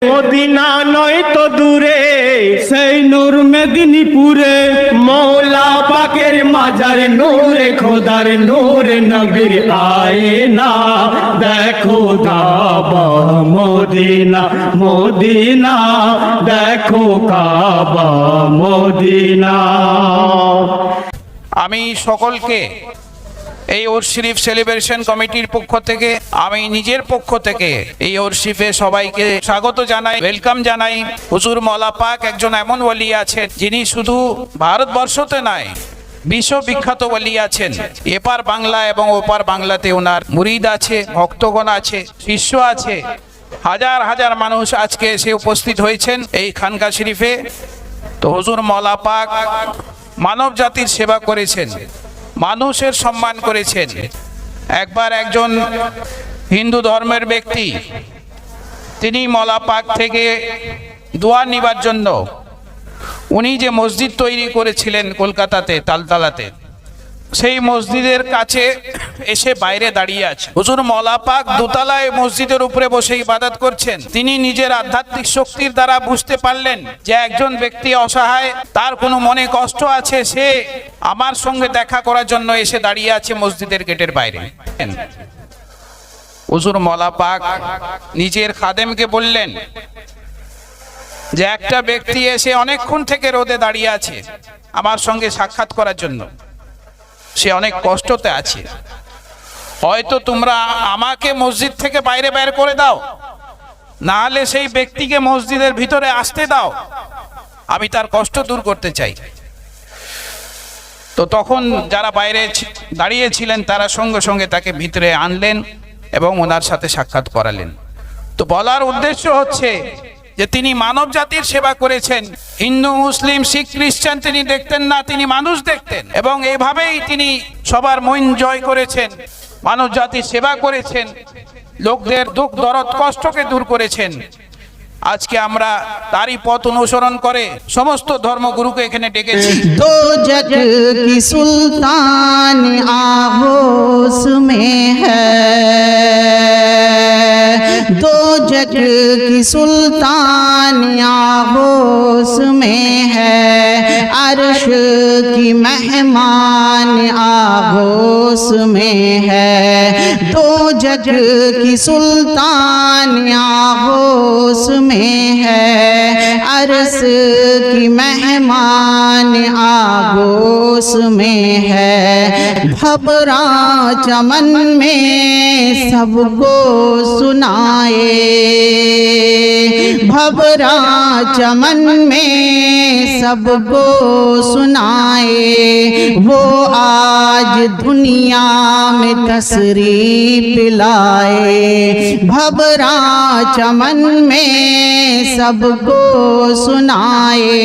Medina নয় তো দূরে, সেই নূর মেদিনীপুরে মৌলা পাকের মাজার নূরে খোদার নূর নবীর আয়না। দেখো কাবা মদিনা মদিনা, দেখো কাবা মদিনা। আমি সকলকে এই উরস শরীফ সেলিব্রেশন কমিটির পক্ষ থেকে, আমি নিজের পক্ষ থেকে এই উরস শরীফে সবাইকে স্বাগত জানাই, ওয়েলকাম জানাই। হুজুর মওলা পাক একজন এমন ওলি আছেন যিনি শুধু ভারতবর্ষতে নয় বিশ্ববিখ্যাত ওলি আছেন। এপার বাংলা এবং ওপার বাংলাতে ওনার মুরিদ আছে, ভক্তগণ আছে, শিষ্য আছে। হাজার হাজার মানুষ আজকে এসে উপস্থিত হয়েছেন এই খানকা শরীফে। তো হুজুর মওলা পাক মানব জাতির সেবা করেছেন, মানুষের সম্মান করেছেন। একবার একজন হিন্দু ধর্মের ব্যক্তি তিনি মওলা পাক থেকে দোয়া নিবার জন্য উনি যে মসজিদ তৈরি করেছিলেন কলকাতাতে তালতলাতে, সেই মসজিদের কাছে এসে বাইরে দাঁড়িয়ে আছে। হুজুর মওলা পাক দোতলায় মসজিদের উপরে বসে ইবাদত করছেন। তিনি নিজের আধ্যাত্মিক শক্তির দ্বারা বুঝতে পারলেন যে একজন ব্যক্তি অসহায়, তার কোনো মনে কষ্ট আছে, সে আমার সঙ্গে দেখা করার জন্য এসে দাঁড়িয়ে আছে মসজিদের গেটের বাইরে। হুজুর মওলা পাক নিজের খাদেমকে বললেন যে একটা ব্যক্তি এসে অনেকক্ষণ থেকে রোদে দাঁড়িয়ে আছে আমার সঙ্গে সাক্ষাৎ করার জন্য, সে অনেক কষ্টতে আছে। হয়তো তোমরা আমাকে মসজিদ থেকে বাইরে বের করে দাও, না হলে সেই ব্যক্তিকে মসজিদের ভিতরে আসতে দাও, আমি তার কষ্ট দূর করতে চাই। তো তখন যারা বাইরে দাঁড়িয়েছিলেন তারা সঙ্গে সঙ্গে তাকে ভিতরে আনলেন এবং ওনার সাথে সাক্ষাৎ করালেন। তো বলার উদ্দেশ্য হচ্ছে যে তিনি মানব জাতির সেবা করেছেন। হিন্দু, মুসলিম, শিখ, খ্রিস্টান তিনি দেখতেন না, তিনি মানুষ দেখতেন, এবং এইভাবেই তিনি সবার মন জয় করেছেন, মানব জাতির সেবা করেছেন, লোকদের দুঃখ দরদ কষ্টকে দূর করেছেন। আজকে আমরা তারই পথ অনুসরণ করে সমস্ত ধর্মগুরুকে এখানে ডেকেছি। दो जग की सुल्तान आहोस में है, दो जग की सुल्तान आहोस में है, अर्श की मेहमान आहोस में है, दो जग की सुल्तान आहोस में है, अर्श की मेहमान आगोश में है। भबरा चमन में सबको सुनाए, भबरा चमन में सबको सुनाए, वो आज दुनिया में तशरीफ लाए। भबरा चमन में सबको सुनाए।